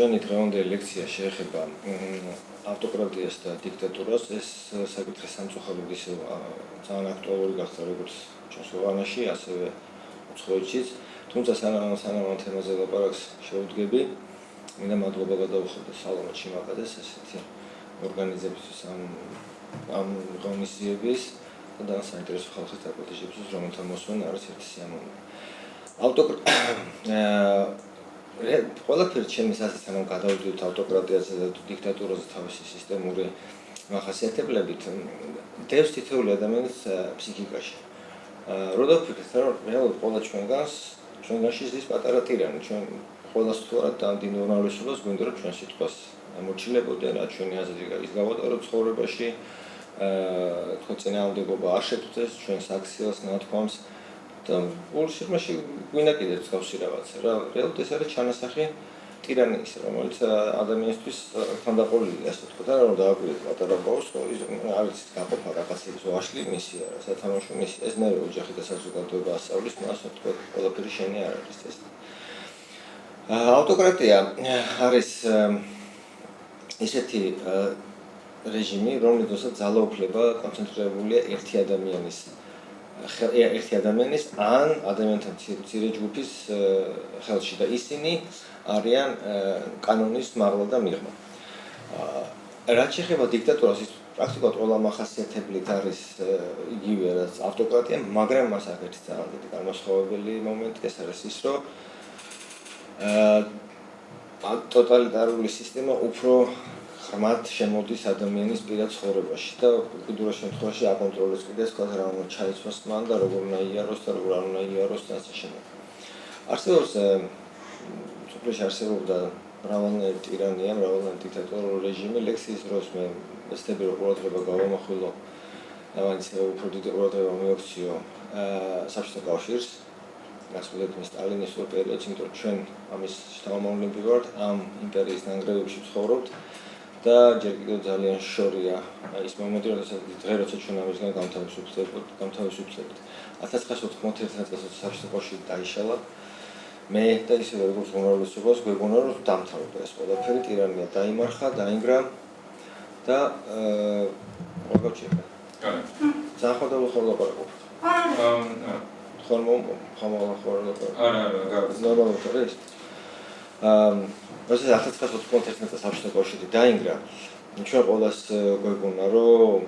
ჩვენი დღევანდელი ლექცია შეეხება ავტოკრატიას და დიქტატურას. ეს საკითხი სამწუხაროდ ისევ ძალიან აქტუალური გახდა როგორც ჩვენს ქვეყანაში, ასევე უცხოეთშიც. თუმცა სანამ ამ თემაზე ლაპარაკს შევუდგები, მინდა მადლობა გადავუხადო სალომე ჩიმაკაძეს ესეთი ორგანიზებისთვის ამ ღონისძიების და საინტერესო ხალხის დაპატიჟებისთვის, რომელთა მოსმენა არის ერთი სიამოვნება. ყველაფერი ჩემი სასაცილო სანამ გადავიდოდით ავტოკრატიაზე და დიქტატურაზე თავისი სისტემური მახასიათებლებით, დევს თითოეული ადამიანის ფსიქიკაში. რო დავფიქრეთ, რომ რეალურად ყველა ჩვენგანში ზის პატარა ტირანი, ჩვენ ყველას თუ არა დამდინ უმრავლესობას გვინდა რომ ჩვენ სიტყვას ამორჩილებოდე, რა ჩვენი აზრი ის გავატარო ცხოვრებაში, თქო წინააღმდეგობა არ შეგვწეს ჩვენს აქციას, ნათქვამს და ორი სიღრმეში გვინდა კიდევ მსგავსი რაღაცა. რეალურად ეს არის ჩანასახი ტირანიის, რომელიც ადამიანისთვის თანდაყოლილია, ასე ვთქვათ, რომ დააკვირდეთ პატარა ბავშვს, არის გაყოფა რაღაცების ვაშლი მისია, სათამაშო მისია. ეს მე ოჯახი და საზოგადოება ასწავლის, მას ვთქვათ, ყველაფერი შენი არ არის ეს. ავტოკრატია არის ისეთი რეჟიმი, რომელსაც ძალაუფლება კონცენტრირებულია ერთი ადამიანის ან ადამიანთა მცირე ჯგუფის ხელში და ისინი არიან კანონის მაღლა და მიღმა. რაც შეეხება დიქტატურას, ის პრაქტიკულად ყველა მახასიათებლით არის იგივე რაც ავტოკრატია, მაგრამ მას აქვს ერთი ძალიან დიდი განმასხვავებელი მომენტი, ეს არის ის, რომ ტოტალიტარული სისტემა უფრო ღრმად შემოდის ადამიანის პირად ცხოვრებაში და უკიდურეს შემთხვევაში აკონტროლებს კიდე თქვა რა უნდა ჩაიცვას მან და როგორ უნდა იაროს და როგორ არ უნდა იაროს და ასე შემდეგ. არსებობს სოფლიოში არსებობდა მრავალნაირი ტირანია, მრავალნაირი დიქტატორული რეჟიმი. ლექსიის დროს მე ვეცდები რომ ყურადღება გავამახვილო და მაინც უფრო დიდი ყურადღება მივაქციო საბჭოთა კავშირს, გასულეთ მის სტალინისტურ პერიოდში, იმიტომ რომ ჩვენ ამის შთამომავლები ვართ, ამ იმპერიის ნანგრევებში ვცხოვრობთ და ჯერ კიდევ ძალიან შორია ის მომენტი, როცა ჩვენ ამისგან გამთავისუფლებთ. 1991 წელს საბჭოთა კავშირი დაიშალა. მე და ისე როგორც უმრავლესობას გვეგონა რომ დამთავრდა ეს ყველაფერი, ტირანია დაიმარხა, დაინგრა და მოგაჩერდა. ძალიან ხოდალო ლაპარაკობ. ხომო ლაპარაკობ. ნორმალურად არის. როცა 1991 წელს საბჭოთა კავშირი დაინგრა, ჩვენ ყველას გვეგონა რომ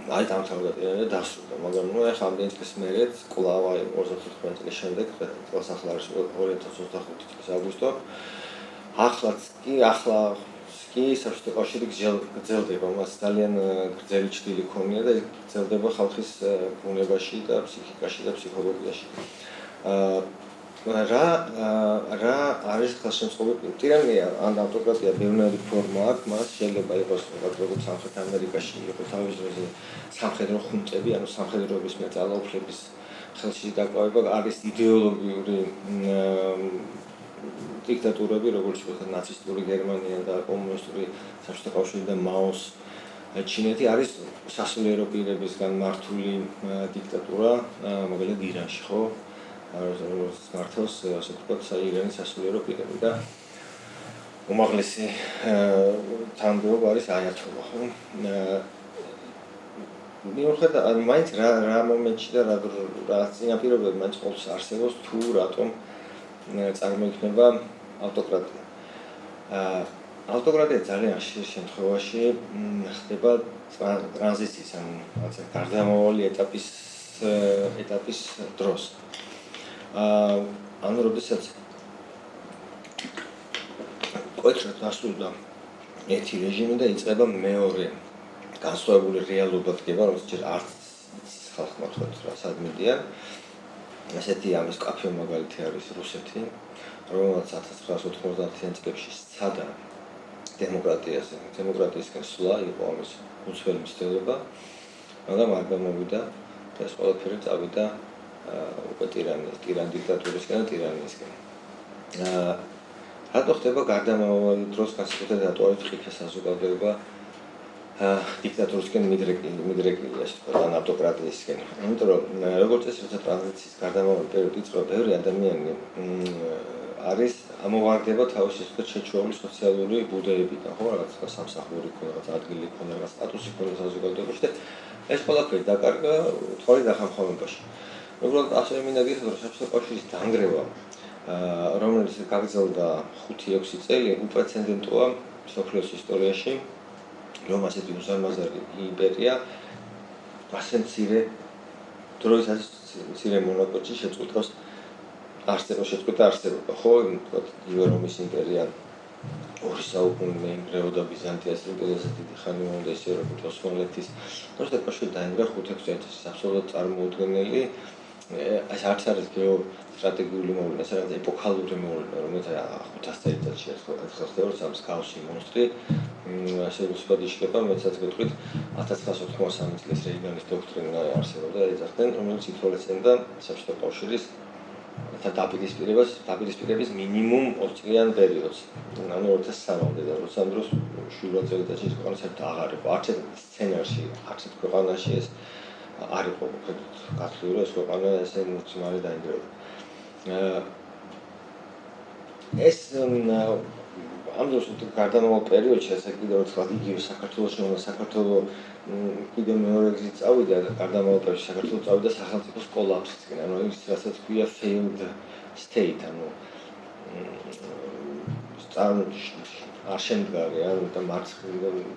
აი დამთავრდა ტირანია და დასრულდა, მაგრამ ნუ ახლა ამდენი წლის მერე, კვლავ აი 2015 წლის შემდეგ, წელს ახლა არის 2025 წლის აგვისტო. ახლა კი საბჭოთა კავშირი გრძელდება, მას ძალიან გრძელი ჭრილი ქონია და გრძელდება ხალხის ბუნებაში და ფსიქიკაში და ფსიქოლოგიაში. რა არის ხელშემწყობილი ტირანია ან ავტოკრატია ბევრი ფორმა აქვს, მას შეიძლება იყოს როგორც სამხრეთ ამერიკაში იყო თავის დროზე სამხედრო ხუნტები, ანუ სამხედროების ძალაუფლების ხელში დაკავება, არის იდეოლოგიური დიქტატურები, როგორც ვთქვათ, ნაცისტური გერმანია და კომუნისტური საბჭოთა კავშირი და მაოს ჩინეთი, არის სასულიერო პირებისგან მართული დიქტატურა, მაგალითად ირანში, ხო? როგორც მართავს, ასე ვთქვათ, ირანის სასულიერო პირები და უმაღლესი თანამდებობა არის აიათოლა, ხო? მიუხედავად მაინც რა მომენტში და რა წინაპირობები მაინც ყოველთვის არსებობს თუ რატომ წარმოიქმნება ავტოკრატია. ავტოკრატია ძალიან ხშირ შემთხვევაში ხდება ტრანზიციის, ანუ რაღაცა გარდამავალი ეტაპის დროს. ანუ როდესაც კვეთრად დასრულდა ერთი რეჟიმი და იწყება მეორე განსხვავებული რეალობა დგება, რომელსაც ჯერ არც ხალხმა თქვათ რა სადმედიან. ესეთი ამის კაფე მაგალითი არის რუსეთი, რომელსაც 1990-იან წლებში სცადა დემოკრატიისკენ სვლა იყო ამის უცვლელი მცდელობა, მაგრამ არ გამოვიდა და ეს ყველაფერი წავიდა უკვე ტირან დიქტატურისკენ და ტირანიისკენ. რატო ხდება გარდამავალი დროს განსაკუთრებით რატო არის ტყიფე საზოგადოება დიქტატურისკენ მიდრეკილი, ასე ვთქვათ, ან ავტოკრატიისკენ. იმიტომ რომ როგორც წესი, როცა ტრანზიციის გარდამავალი პერიოდი იწყება, ბევრი ადამიანი არის ამოვარდება თავისი შეჩვეული სოციალური ბუდეებიდან, ხო, რაღაც სამსახური ქონა, რაღაც ადგილი ქონა, რაღაც სტატუსი ქონა საზოგადოებაში და ეს ყველაფერი დაკარგა თვალის დახამხამებაში. უბრალოდ ასევე მინდა გითხრათ, რომ საბჭოთა კავშირის დანგრევა, რომელიც გაგრძელდა 5-6 წელი, უპრეცედენტოა მსოფლიოს ისტორიაში, რომ ასეთი უზარმაზარი იმპერია ასე მცირე დროის მცირე მონაკვეთში შეწყვეტავს არსებობა, ხო, თქვათ, იგივე რომის იმპერია 2 საუკუნე მეიმგრეოდა ბიზანტიას იმპერიაზე დიდი ხანი უნდა ისე როგორც ოსმალეთის. თუმცა კავშირი დაინგრა 5-6 წელიწადში, აბსოლუტურად წარმოუდგენელი. ეს არც არის გეოსტრატეგიული მოვლენა, ეს არის ეპოქალური მოვლენა, რომელიც 500 წელიწადში ერთხელ ხდება, როცა მსგავსი მონსტრი ასე უცბად იშლება, მეცაც გეტყვით 1983 წლის რეიგანის დოქტრინა არსებობდა ეძახდნენ, რომელიც ითვალისწინებდა საბჭოთა კავშირის დაპირისპირების მინიმუმ 20 წლიან პერიოდს. ანუ 2003-მდე და როცა ამ დროს 7 წელიწადში ეს ქვეყანა საერთოდ აღარ იყო. არც ერთ სცენარში, არც ერთ ქვეყანაში ეს არ იყო გათვლილი, რომ ეს ქვეყანა ესე მუდმივად დაინგრევა. ეს ამ დროს გარდამავალ პერიოდში ესე კიდევ ერთხელ იგივე საქართველოში უნდა საქართველოს კიდევ მეორე გზით წავიდა და გარდამავალ პერიოდში საქართველოს წავიდა სახელმწიფოს კოლაფსისკენ, ანუ ის რასაც ქვია failed state, ანუ არ შემდგარი, ანუ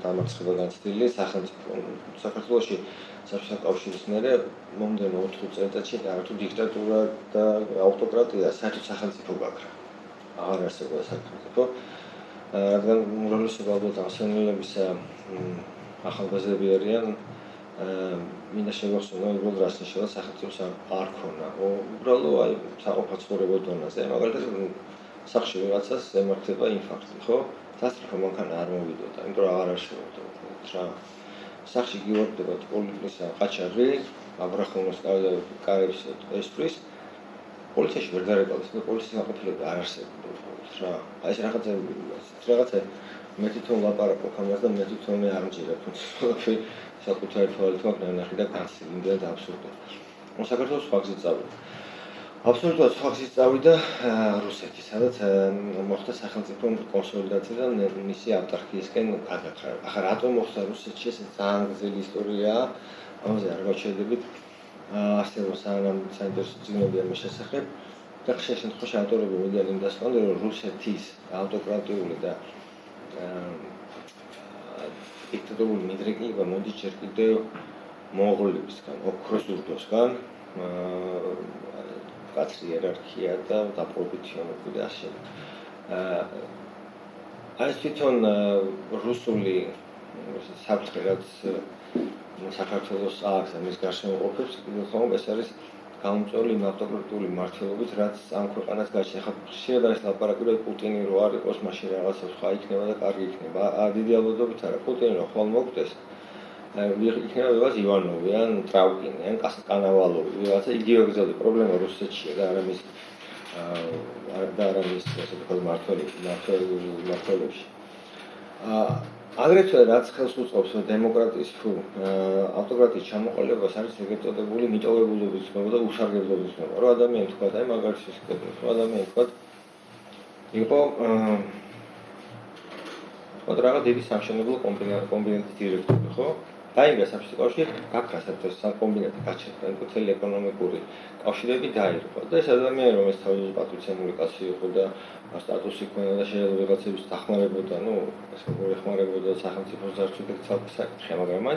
დამარცხება განცდილი სახელმწიფო. საქართველოში საბჭოთა კავშირის მერე მომდევნო 4 წელიწადში არათუ დიქტატურა და ავტოკრატია საერთოდ სახელმწიფო გაქრა. აღარ არსებობდა სახელმწიფო. რადგან უმრავლესობა ალბათ ასამბლეებისა ახალგაზრდები არიან, მინდა შევახსენო, რომ რას ნიშნავს სახელმწიფოს არ ქონა. უბრალოდ აი საყოფაცხოვრებო დონეზე, მაგალითად სახში ვიღაცას ემართება ინფარქტი, ხო? სასწრაფო მანქანა არ მოვიდოდა, იმიტომ რომ აღარ არსებობდა რა. სახში გიوردება პოლიცია ყაჩაღი, აბრახონოს კარებს ესტრის. პოლიციაში ვერ დარეკავდეს, და პოლიცია გაყოფილება არ არსებობდა რა. აი ეს რაღაცა მე თვითონ ლაპარაკობ ამაზე და მე თვითონ არ მჭირებ, თუმცა საკუთარი თვალით მაქვს ნახი და კაცი, იმდენად აბსურდია. საქართველოს სხვა გზით წავიდა. აბსოლუტურად სხვა გზით წავიდა რუსეთი, სადაც მოხდა სახელმწიფო კონსოლიდაცია და მისი ავტარქიისკენ გადახრა. ახლა რატომ მოხდა რუსეთში, ეს ძალიან გრძელი ისტორიაა, ამაზე არ გავჩერდებით. არსებობს საინტერესო წიგნები ამის შესახებ. და ხშირ შემთხვევაში ავტორები მოდიან იმ დასკვნამდე, რომ რუსეთის ავტოკრატიული და დიქტატურული მიდრეკილება მოდის ჯერ კიდევ მონღოლებისგან, ოქროს ურდოსგან, კაცრი იერარქია და დაპრობითიანობა და ასე. აი თვითონ რუსული საფრთხე, რაც საქართველოს აქვს ამის გარშემო ყოფებს, ხომ ეს არის გამომწვეული ავტოკრატიული მმართველობით, რაც ამ ქვეყანას გააჩნია. ხა ხშირად არის ლაპარაკი, რომ პუტინი რო არ იყოს, მაშინ რაღაცა სხვა იქნება და კარგი იქნება. დიდი ალბათობით არა, პუტინი რო ხვალ მოგვდეს, იქნება ვიღაც ივანოვი ან ტრაუკინი ან კანავალოვი, რაღაცა იგივე გზაზე. პრობლემა რუსეთშია და არა მის ასე ვთქვათ მმართველებში. აგრეთვე რაც ხელს უწყობს დემოკრატიის ავტოკრატიის ჩამოყალიბებას არის ეგრეთ წოდებული მიტოვებულობის ცნობა და უსარგებლობის ცნობა. რომ ადამიანი თქვათ, აი მაგალითად შეკეთებს, რომ ადამიანი თქვათ იყო რაღაც დიდი სამშენებლო კომბინატის დირექტორი, ხო? დაინგრა საბჭოთა კავშირი, გაქრა საერთოდ კომბინატი გაჩერდა, მთელი ეკონომიკური კავშირები დაირღვა. და ეს ადამიანი, რომელიც თავისუფლად პატრიოტული კაცი იყო და სტატუსი ჰქონდა და შეიძლება ვიღაცების დახმარებოდა, ასე მოეხმარებოდა სახელმწიფოს დარჩენით საკითხი, მაგრამ მან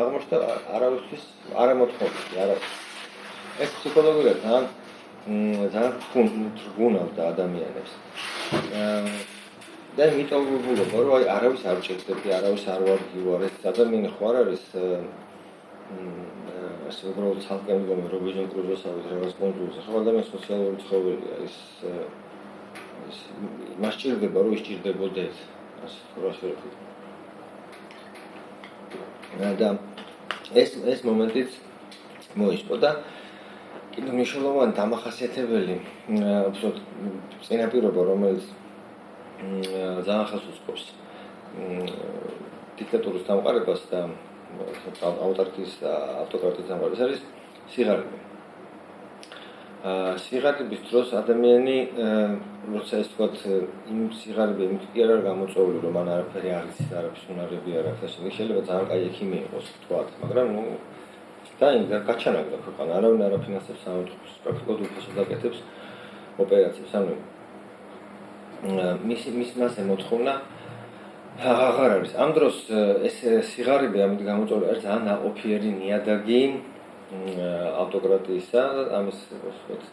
აღმოჩნდა არავისთვის არ ემოთხოვნია, არა. ეს ფსიქოლოგიურად ძალიან თრგუნავდა ადამიანებს. და მიტოვებულობა, რომ აი არავის არ ჭირდება, არავის არ ვარგივარ, ეს ადამიანი ხო არ არის ასე უბრალოდ ცალკე მდგომი რობინზონ კრუზოსავით რაღაც კონტურზე, ხო ადამიანის სოციალური ცხოველია, ის მას ჭირდება, რომ ისჭირდებოდეს, ასე რა და ეს მომენტიც მოისპო და კიდევ მნიშვნელოვანი დამახასიათებელი უბრალოდ წინაპირობა, რომელიც ძალიან ხელს უწყობს დიქტატურის დამყარებას და ავტარქიის და ავტოკრატიის დამყარებას არის სიღარიბე. სიღარიბის დროს ადამიანი როცა ეს თქვათ იმ სიღარიბე იმით კი არ გამოწვეული რომ მან არაფერი არ იცის, არაფრის უნარები არ აქვს, ასე შეიძლება ძალიან კაი ექიმი იყოს თქვათ, მაგრამ და იმ გაჩანაგდა ქვეყანა, არავინ არ აფინანსებს სამართლს, პრაქტიკულად უფასო დაკეთებს ოპერაციებს, ანუ მის მასე მოთხოვნა აღარ არის. ამ დროს ეს სიღარიბე ამით გამოწვეული არის ძალიან ნაყოფიერი ნიადაგი ავტოკრატიისა, ამის ვთქვათ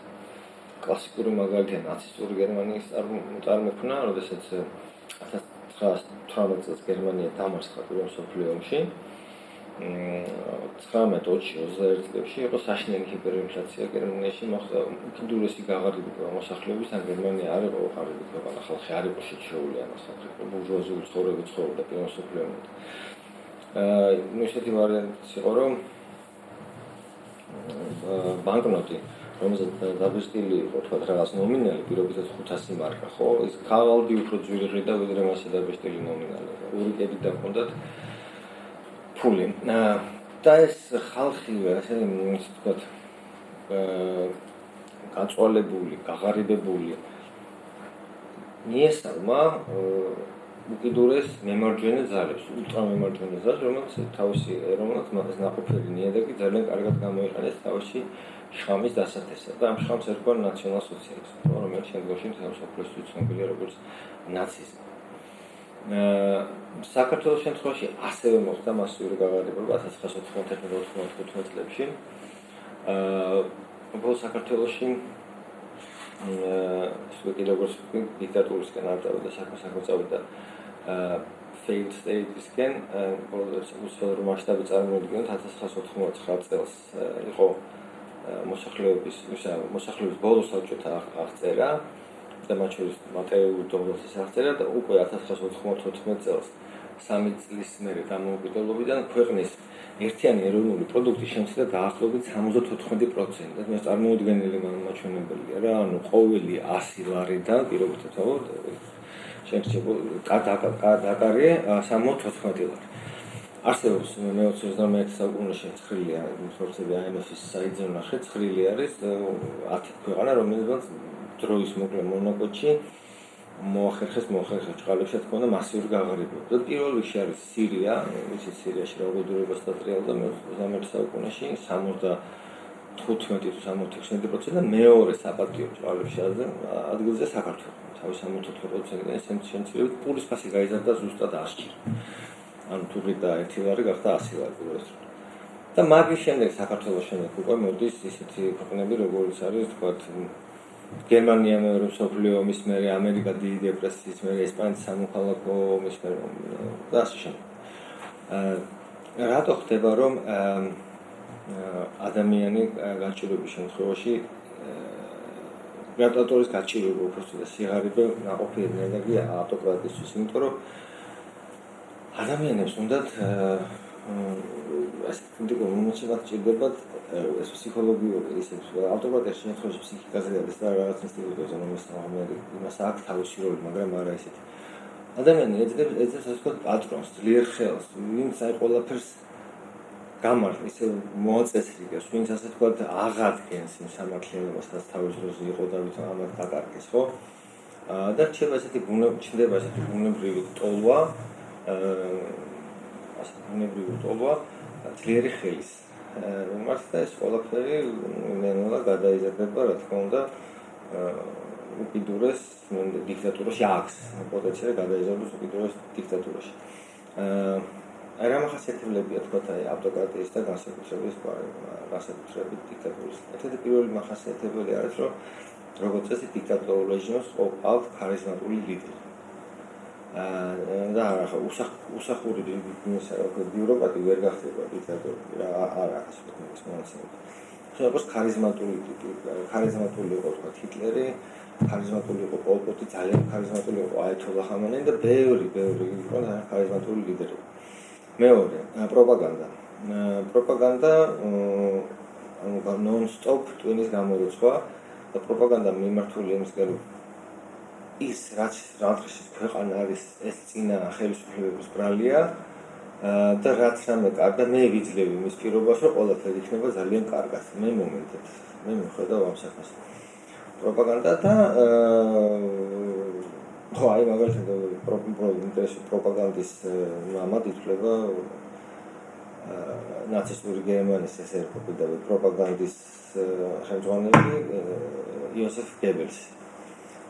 კლასიკური მაგალითია ნაცისტური გერმანიის წარმოქმნა, როდესაც 1918 წელს გერმანია დამარცხა პირველ მსოფლიო ომში. 1920-21 წლებში იყო საშინელი ჰიპერინფლაცია გერმანიაში, მოხდა უკიდურესი გაღარიბება მოსახლეობის, ან გერმანია არ იყო ღარიბი ქვეყანა, ხალხი არ იყო შეჩეული ამას, ბურჟუაზიული ცხოვრებით ცხოვრობდა პირველ მსოფლიო ომამდე. ესეთი ვარიანტიც იყო, რომ ბანკნოტი, რომელზეც დაბეჭდილი იყო თქვა რაღაც ნომინალი, პირობითად 500 მარკა, ხო? ის ქაღალდი უფრო ძვირი ყიდა, ვიდრე მასე დაბეჭდილი ნომინალი. ურიკები დაყონდათ ფული. და ეს ხალხი, ასე ვთქვათ, გაწვალებული, გაღარიბებული მიესალმა უკიდურეს მემარჯვენე ძალებს, ულტრამემარჯვენე ძალებს, რომელსაც მას ნაყოფიერი ნიადაგი ძალიან კარგად გამოიყენეს თავისი შხამის დასათესად. და ამ შხამს ერქვა ნაციონალ-სოციალიზმი, რომელიც შემდგომში მთელ მსოფლიოში ცნობილია როგორც ნაციზმი. საქართველოს შემთხვევაში ასევე მოხდა მასიური გაღარიბება 1991-1995 წლებში. უბრალოდ საქართველოში როგორც დიქტატურისკენ არ წავიდა საქმე წავიდა failed state-ისკენ, უცხოურ მასშტაბი წარმოადგენდა 1999 წელს იყო მოსახლეობის ბოლო საბჭოთა აღწერა და მათ შორის მატერიალური დობროსის აღწერა და უკვე 1994 წელს 3 წლის მერე დამოუკიდებლობიდან ქვეყნის ერთიანი ეროვნული პროდუქტი შემცირდა დაახლოებით 74%. ეს წარმოუდგენელი მაჩვენებელია რა, ანუ ყოველი 100 ლარიდან პირობითად დაკარგე 74 ლარი. არსებობს მე-21 საუკუნეში ცხრილი ფორცები IMF-ის საიტზე ვნახე, ცხრილი არის 10 ქვეყანა, რომელიც დროის მოკლე მონაკვეთში მოახერხეს ჭყალებში თქონდა მასიური გაღარიბება. და პირველ რიგში არის სირია, ვიცით სირიაში რა უბედურებას დატრიალდა მე-21 საუკუნეში 75-76% და მეორე საპატიო ჭყალებში ადგილზე საქართველო. თავის 74%-იდან შემცირებით პურის ფასი გაიზარდა ზუსტად 100-ში. ანუ თუ ღირდა 1 ლარი გახდა 100 ლარი უბრალოდ. და მაგის შემდეგ საქართველოს შემდეგ უკვე მოდის ისეთი ქვეყნები, როგორც არის თქვათ გერმანია მეორე მსოფლიო ომის მერე, ამერიკა დიდი დეპრესიის მერე, ესპანეთის სამოქალაქო ომის მერე და ასე შემდეგ. რატო ხდება, რომ ადამიანი გაჭირვების შემთხვევაში დიქტატორის გაჭირვება უბრალოდ სიღარიბე ნაყოფიერი ნიადაგია ავტოკრატისთვის, იმიტომ რომ ადამიანებს უნდათ ასე კრიტიკულ მომენტებში ჭირდებათ ეს ფსიქოლოგიური ისე ავტოკრატიაში შემთხვევაში ფსიქიკაზე არის და რაღაც ინსტიტუტებზე რომელიც იმას აქვს თავისი როლი, მაგრამ არა ესეთი. ადამიანი ეძებს ასე ვთქვათ პატრონს, ძლიერ ხელს, ვინც აი ყველაფერს გამართლ, ისე მოაწესრიგებს, ვინც ასე ვთქვათ აღადგენს იმ სამართლიანობას, რაც თავის დროზე იყო და ვითომ ამათ დაკარგეს, ხო? და ჩნდება ესეთი ბუნებრივი ტოლვა, ძლიერი ხელის რომაც და ეს ყველაფერი ნელა გადაიზარდება, რა თქმა უნდა, უკიდურეს დიქტატურაში აქვს პოტენციალი გადაიზარდოს უკიდურეს დიქტატურაში. რა მახასიათებლებია თქვა ავტოკრატიის და განსაკუთრებით დიქტატურის. ერთ-ერთი პირველი მახასიათებელი არის, რომ როგორც წესი დიქტატურულ რეჟიმს ყავს ქარიზმატული ლიდერი. და უსახური ბიუროკრატი ვერ გახდება დიქტატორი, რა არ აქვს ეს მონაცემები. ხშირად ქარიზმატული იყო თქვა ჰიტლერი, ქარიზმატული იყო პოლ პოტი, ძალიან ქარიზმატული იყო აიათოლა ხამენეი და ბევრი იყო ქარიზმატული ლიდერები. მეორე, პროპაგანდა ანუ non-stop ტვინის გამორიცხვა და პროპაგანდა მიმართული იმისკენ ის რაც დღეში ქვეყანა არის ეს წინა ხელისუფლების ბრალია და რაც რამე კარგ და მე ვიძლევი იმის პირობას, რომ ყველაფერი იქნება ძალიან კარგად. მე მომენტად მე მიხედავ ამ საქმეს. პროპაგანდა და ხო, აი მაგალითად პროპაგანდის მამად ითვლება ნაცისტური გერმანიის ესე ერქვა პროპაგანდის ხელმძღვანელი იოსეფ გებელსი.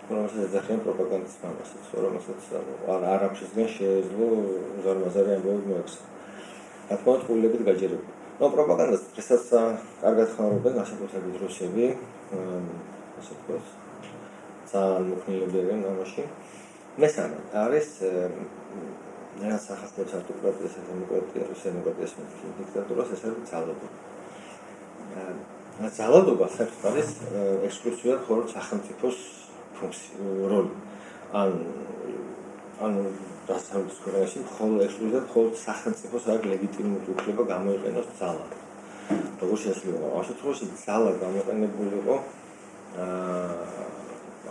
რომელსაც ეძახიან პროპაგანდის მამასაც, რომელსაც არ აქვს შესგან შეეძლო ზარმაზარი ამბავი მოექცა. რა თქმა უნდა, ყურებით გაჯერებული. ნუ პროპაგანდას დღესაც კარგად ხმარობენ განსაკუთრებით რუსები, ასე ვთქვათ, ძალიან მოხმილებიან ამაში. მესამე არის რაც ახასიათებს ავტოკრატიას და დემოკრატიას დიქტატურას, ეს არის ძალადობა. ძალადობა საერთოდ არის ექსკლუზიურად მხოლოდ სახელმწიფოს როლი. ან დასავლეთის კორეაში ექსკლუზიურად მხოლოდ სახელმწიფოს აქვს ლეგიტიმური უფლება გამოიყენოს ძალა. როგორც შეიძლება, ამ შემთხვევაში ძალა გამოყენებული იყო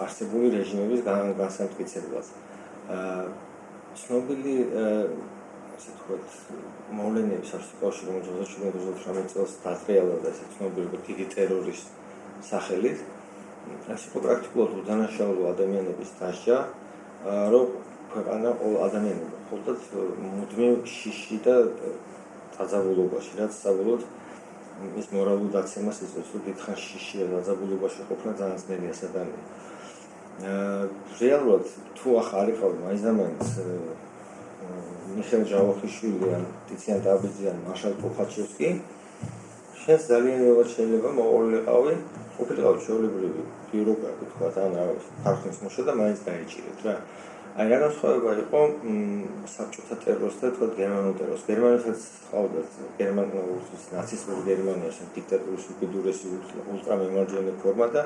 არსებული რეჟიმების განსამტკიცებლად. ცნობილი ასე ვთქვათ, მოვლენების არსებობაში, რომელიც 1918 წელს დატრიალდა და ესე ცნობილი დიდი ტერორის სახელით, ასე პრაქტიკულად უდანაშაულო ადამიანების დასჯა, რომ ქვეყანა ყოველ ადამიანები მხოლოდ მუდმივ შიში და დაძაბულობაში, რაც საბოლოოდ ის მორალურ დაცემას იწვევს, რომ დიდხანს შიში და დაძაბულობაში ყოფნა ძალიან ძნელია სადანია. რეალურად თუ ახლა არ იყავი მაინც მიხეილ ჯავახიშვილი ან ტიციან ტაბიძე ან მარშალ ტუხაჩევსკი, შენს ძალიან მეუბნად შეიძლება მოყოლიყავი, ყოფილიყავი ჩვეულებრივი ბიუროკრატი, თქვა ან ხალხის მუშა და მაინც დაიჭირეთ რა. აი რა განსხვავება იყო საბჭოთა ტერორს და თქვა გერმანულ ტერორს. გერმანელსაც ყავდათ გერმანიის ნაცისტური გერმანიის დიქტატურის უკიდურესი ულტრამემარჯვენე ფორმა და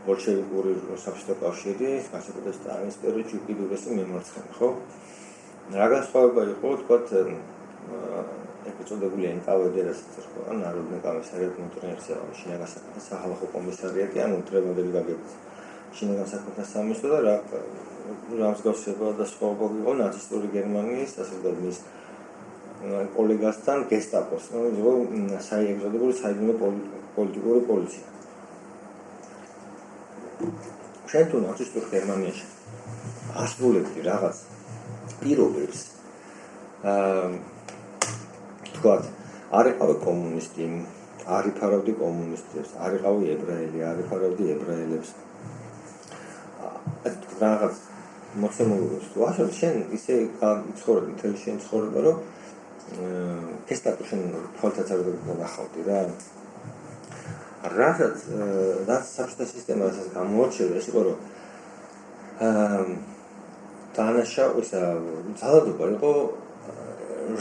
ბოლშევიკური საბჭოთა კავშირი, განსაკუთრებით სტალინის პერიოდში უკიდურესი მემარცხენე, ხო? რა განსხვავება იყო, თქვა ეწოდებული NKVD, რასაც ერქვა, ნაროდნი კომისარიატი внутренних дел, შინაგან საქმეთა სახალხო კომისარიატი, ან ულტრემოდელი გაგებით. შინაგან საქმეთა სამინისტრო და რა მსგავსება და სხვაობა იყო ნაცისტური გერმანიის, ასე ვთქვათ, მის კოლეგასთან გესტაპოს, იყო ეწოდებული საიდუმლო პოლიტიკური პოლიცია. შენ თუ ნაცისტურ გერმანიაში ასრულებდი რაღაც პირობებს, თქვათ, არ იყავი კომუნისტი, არ იფარავდი კომუნისტებს, არ იყავი ებრაელი, არ იფარავდი ებრაელებს. რაღაც მოცემულობას თუ ახლა შენ ისე ცხოვრობ მთელი შენ ცხოვრება, რომ გესტაპო შენ თვალთაც არ ნახავდი რა. რაც საბჭოთა სისტემასაც გამოარჩევდა, ის იყო, რომ დანაშაულისა ძალადობა იყო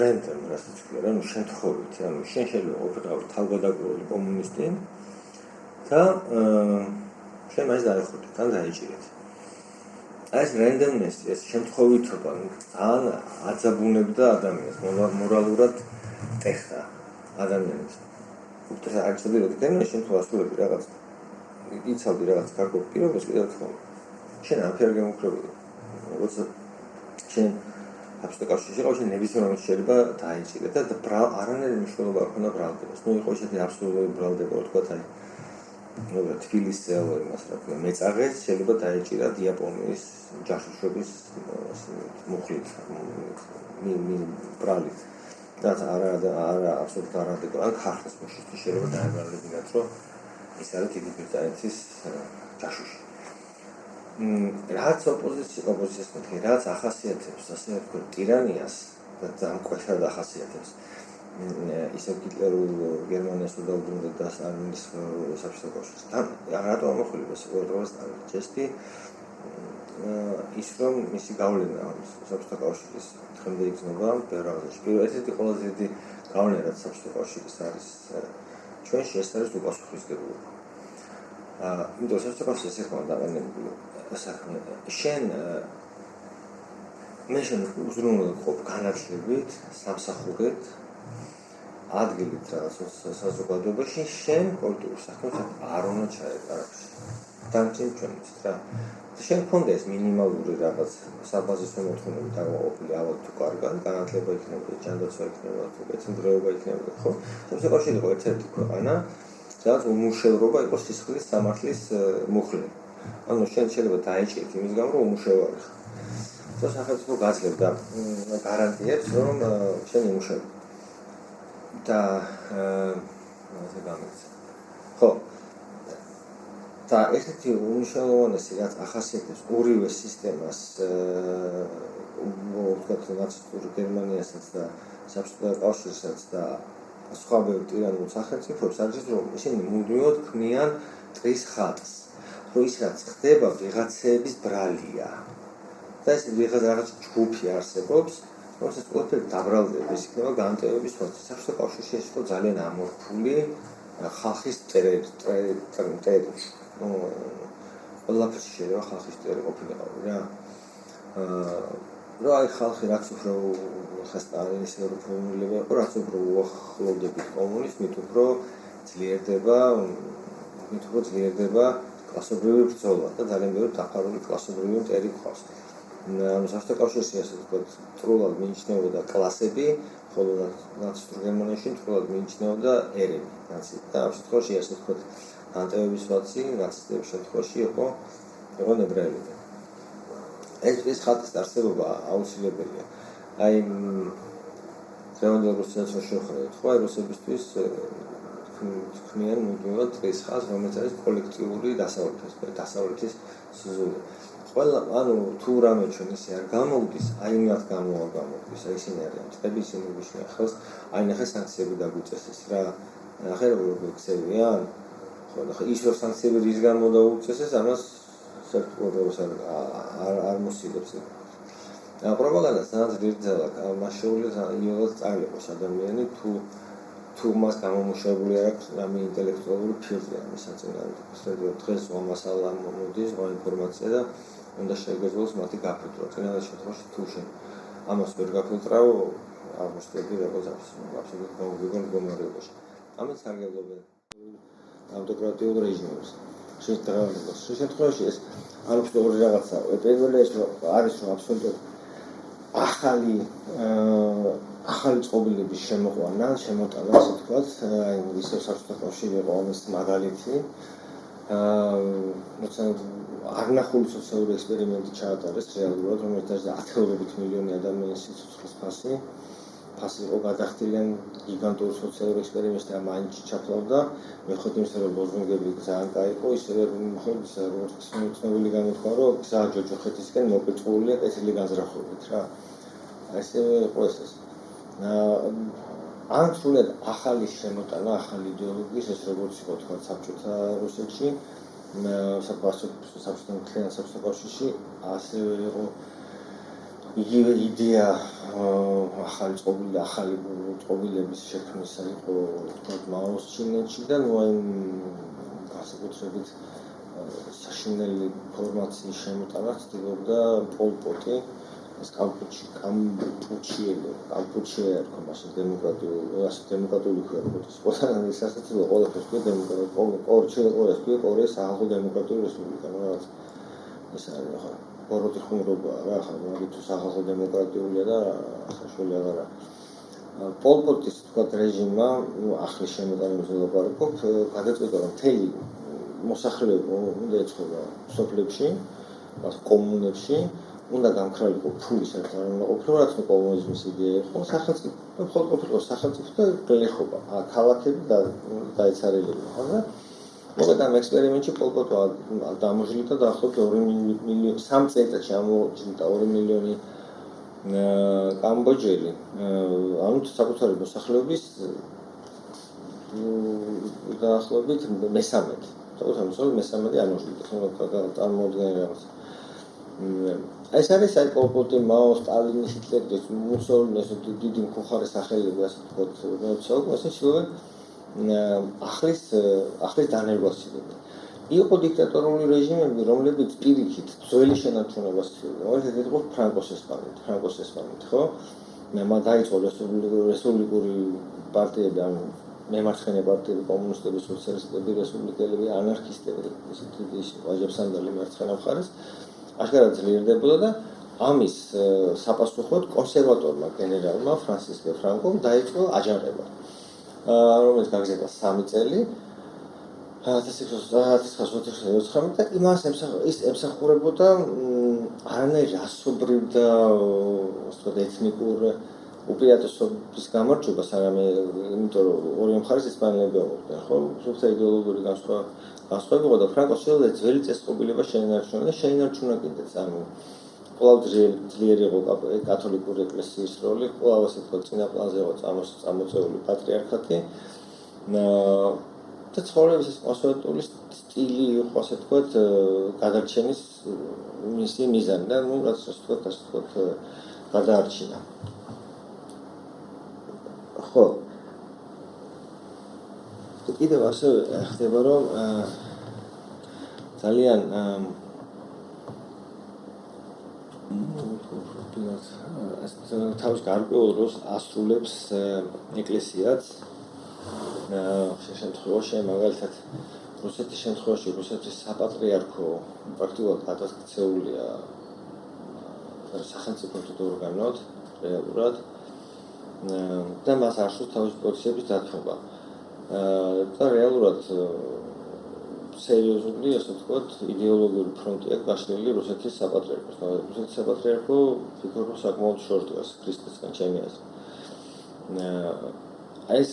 random, რასაც ქვია, ანუ შემთხვევით, ანუ შენ შეიძლება ყოფილიყავი თავგადაკრული კომუნისტი და შენ მას დაეხურეთ, თან დაიჭირეთ. ეს randomness, ეს შემთხვევითობა ძალიან აძაბუნებდა ადამიანს, მორალურად ტეხდა ადამიანს. უბრალოდ არ შეიძლება გქონდეს შენ თუ ასრულები რაღაც იცავდი რაღაც კარგო პირობას კიდევ თქო. შენ ამფერ გემუქრებოდი. როცა შენ საბჭოთა კავშირში იყო, შენ ნებისმიერ მომენტში შეიძლება დაიჭირე და არანაირი მნიშვნელობა არ ჰქონდა ბრალდებას. ნუ იყო ისეთი აბსოლუტური ბრალდება, თქვა აი თბილისზე იმას რა ქვია, მეწაღეს შეიძლება დაიჭირა იაპონიის ჯაშუშობის მუხლით, ბრალით. და არა აბსოლუტურად არ არის, ან ხალხის მუშისთვის შეიძლება დაებრალებინათ, რომ ის არის დიდი ბრიტანეთის ჯაშუში. რაც ოპოზიციას მეთქი, რაც ახასიათებს, ასე ვთქვათ, ტირანიას და დამკვეთრად ახასიათებს ისევ ჰიტლერულ გერმანიას და დაუბრუნდა და სტალინის საბჭოთა კავშირს. რატომ ამახვილება სიყვარულს ჯესტი ის რომ მისი გავლენა საბჭოთა კავშირის დღემდე იგრძნობა ბევრ აღზრდაში. ერთ-ერთი ყველაზე დიდი გავლენა რაც საბჭოთა კავშირის არის ჩვენში, ეს არის უპასუხისმგებლობა. იმიტომ საბჭოთა კავშირის ეხლა დაყენებული საქმე. შენ უზრუნველყოფ განათლებით, სამსახურით, ადგილით რაღაც საზოგადოებაში, შენ პოლიტიკურ საქმეს არ უნდა ჩაეტარებს. დამჭირ ჩვენც რა. შენ გქონდა ეს მინიმალური რაღაც საბაზისო მოთხოვნები დაგმოყოფილი ალბათ თუ კარგად, განათლება იქნება, ჯანდაცვა იქნება, თუ ეცნობრეობა იქნება, ხო? შემსაკავშირი იყო ერთ-ერთი ქვეყანა, სადაც უმუშევრობა იყო სისხლის სამართლის მუხლი. ანუ შენ შეიძლება დაეჭირეთ იმის გამო, რომ უმუშევარი ხარ. ეს სახელმწიფო გაძლევდა გარანტიებს, რომ შენ იმუშავე. და ასე გამეცა. ხო. და ერთ-ერთი უმნიშვნელოვანესი რაც ახასიათებს ორივე სისტემას, ვთქვათ, ნაცისტურ გერმანიასაც და საბჭოთა კავშირსაც და სხვა ბევრ ტირანულ სახელმწიფოებს, არის რომ ისინი მუდმივად ქმნიან ტყის ხატს. რომ ის რაც ხდება, ვიღაცების ბრალია. და ეს რაღაც ჯგუფი არსებობს, რომელსაც ყველაფერი დაბრალდების იქნება განტევების პროცესი. საბჭოთა კავშირში ეს იყო ძალიან ამორფული ხალხის წერტერი. ყველაფერში შეიძლება ხალხის წერტერი ყოფილიყო რა. რა აი ხალხი რაც უფრო ხასტარის ევროპულობა იყო, რაც უფრო უახლოვდებით კომუნიზმს, მით უფრო ძლიერდება კლასობრივი ბრძოლა და ძალიან ბევრი დაფარული კლასობრივი მტერი გვყავს. ანუ საბჭოთა კავშირში ასე ვთქვათ, წრულად მიიჩნეოდა კლასები, ხოლო ნაცისტურ გერმანიაში წრულად მიიჩნეოდა ერები, ნაცი. და ამ შემთხვევაში ასე ვთქვათ, განტევების ვაცი ნაცისტების შემთხვევაში იყო ებრაელები. ეს ხალხის არსებობა აუცილებელია. აი დღევანდელ რუსეთს შევხედოთ, ხო, აი რუსებისთვის ქმნიან მუდმივად ტყის ხაზს, რომელიც არის კოლექტიური დასავლეთის სიზული. ყველა ანუ თუ რამე ჩვენ ისე არ გამოვდის, აი იმათ გამოვაგამოვდეს, აი ისინი არიან ტყები, ისინი გიშნიან ხელს, აი ნახე სანქციები დაგვიწესეს რა. ნახე როგორ გექცევიან? ხო, ნახე ის რომ სანქციები რის გამო დაუწესეს, ამას საერთოდ არ მოსილებს. პროპაგანდა სანაცვლად მას შეუძლია იოლად წაიღოს ადამიანი თუ მას გამომუშავებული არ აქვს რამე ინტელექტუალური ფილტრი ამის საწინააღმდეგო. დღეს მასალა მოდის, ინფორმაცია და უნდა შეგეძლოს მათი გაფილტვრა. წინასწარ შემთხვევაში თუ შენ ამას ვერ გაფილტრავ, აღმოჩნდება როგორც აბსოლუტურად გამოგიგონ მდგომარეობაში. ამით სარგებლობენ ავტოკრატიულ რეჟიმებს. შემთხვევაში ეს არ აქვს ორი რაღაცა. პირველი ეს არის რომ აბსოლუტურად ახალი წყობილების შემოტანა, ასე ვთქვათ, აი ისევ საბჭოთა კავშირში იყო ამის მაგალითი. როცა არნახული სოციალური ექსპერიმენტი ჩაატარეს რეალურად, რომელთაც ათეულობით მილიონი ადამიანის სიცოცხლის ფასი იყო გადახდილი გიგანტურ სოციალურ ექსპერიმენტში და მაინც ჩაფლავდა. მიუხედავად იმისა, რომ ლოზუნგები ძალიან კაი იყო, ისევე როგორც ცნობილი გამოთქვა, რომ გზა ჯოჯოხეთისკენ მოკეწულია კეთილი განზრახვებით რა. ესე იყო ეს. ან სულად ახალი შემოტანა, ახალი იდეოლოგიის, ეს როგორც იყო თქვა საბჭოთა რუსეთში, საბჭოთა კავშირში, ასევე იყო იგივე იდეა ახალი წყობილების შექმნისა იყო თქვა მაოს ჩინეთში და ნუ აი განსაკუთრებით საშინელი ფორმაციის შემოტანა ცდილობდა პოლ პოტი. ეს კამპუჩიელი იყო მასე დემოკრატიული ქვეყნების ყველანი სასაცილო ყველაფერს ქვია დემოკრატიული კორეის ახალ დემოკრატიული რესპუბლიკა რაღაც ეს არის ხო ბოროტი ხუმრობა რა ხა მაგით თუ ახალ დემოკრატიულია და საშუალო აღარა პოლ პოტის თქვა რეჟიმმა ახლის შემოტანების ველაპარაკობ გადაწყვიტა რომ მთელი მოსახლეობა უნდა ეწყობა სოფლებში კომუნებში უნდა გამქრალიყო ფულის ერთმანეთყოფილო, რაც კომუნიზმის იდეა იყო, სახელმწიფო მხოლოდ ყოფილიყო სახელმწიფო და გლეხობა, ქალაქები დაეცარებინა, ხო და მოკლედ ამ ექსპერიმენტში პოლ პოტმა დამოჟლიტა დაახლოებით 2 მილიონი 3 წელიწადში ამოჯლიტა 2 მილიონი კამბოჯელი, ანუ საკუთარი მოსახლეობის დაახლოებით მესამედი. საკუთარი მოსახლეობის მესამედი ამოჯლიტა, წარმოუდგენელი რაღაც. ეს არის აი პოლ პოტი, მაო, სტალინი, ჰიტლერი, მუსოლინი, ეს დიდი მხარე სახელები, ასე ვთქვათ, მოიცავენ, ეს შეიძლება ახლის დანერგვას ცდილობენ. იყო დიქტატორული რეჟიმები, რომლებიც პირიქით ძველი შენარჩუნებას ცდილობდნენ. ერთ-ერთი იყო ფრანკოს ესპანეთი, ხო? დაიწყო რესპუბლიკური პარტიები, ანუ მემარცხენე პარტიები, კომუნისტები, სოციალისტები, რესპუბლიკელები, ანარქისტები, ისეთი ვაჟებსანდალი მარცხენა მხარეს აშკარად ძლიერდებოდა და ამის საპასუხოდ კონსერვატორმა გენერალმა ფრანსისკო ფრანკომ დაიწყო აჯანყება, რომელიც გაგრძელდა 3 წელი 1919 და იმას ემსახურებოდა არანაირ რასობრივ და ეთნიკურ უპირატესობის გამარჯვებას, იმიტომ რომ ორივე მხარეს ესპანელები ამოხდნენ, ხო? ზოგადად იდეოლოგიური განსხვავება იყო და ფრანკო შეიძლება ძველი წესწყობილება შეინარჩუნა და შეინარჩუნა კიდეც, კვლავ ძლიერი იყო კათოლიკური ეკლესიის როლი, კვლავ ასე თქვა წინა პლანზე იყო წამოწეული პატრიარქატი და ცხოვრების ეს კონსერვატიული სტილი იყო, ასე თქვა, გადარჩენის მისი მიზანი და რაც ასე თქვა გადაარჩინა. ხო. კიდევ ასევე ხდება რომ ძალიან თავის გარკვეულ როლს ასრულებს ეკლესიაც შემთხვევაში, მაგალითად რუსეთის შემთხვევაში რუსეთის საპატრიარქო პრაქტიკულად გადაქცეულია სახელმწიფო ორგანოდ რეალურად და მას არ სურს თავის პოზიციების დათმობა და რეალურად სერიოზული, ასე ვთქვათ, იდეოლოგიური ფრონტი აქვს გაშლილი რუსეთის საპატრიარქოს. რუსეთის საპატრიარქო ფიქრობ რომ საკმაოდ შორტია ქრისტესთან ჩემი აზრით. ეს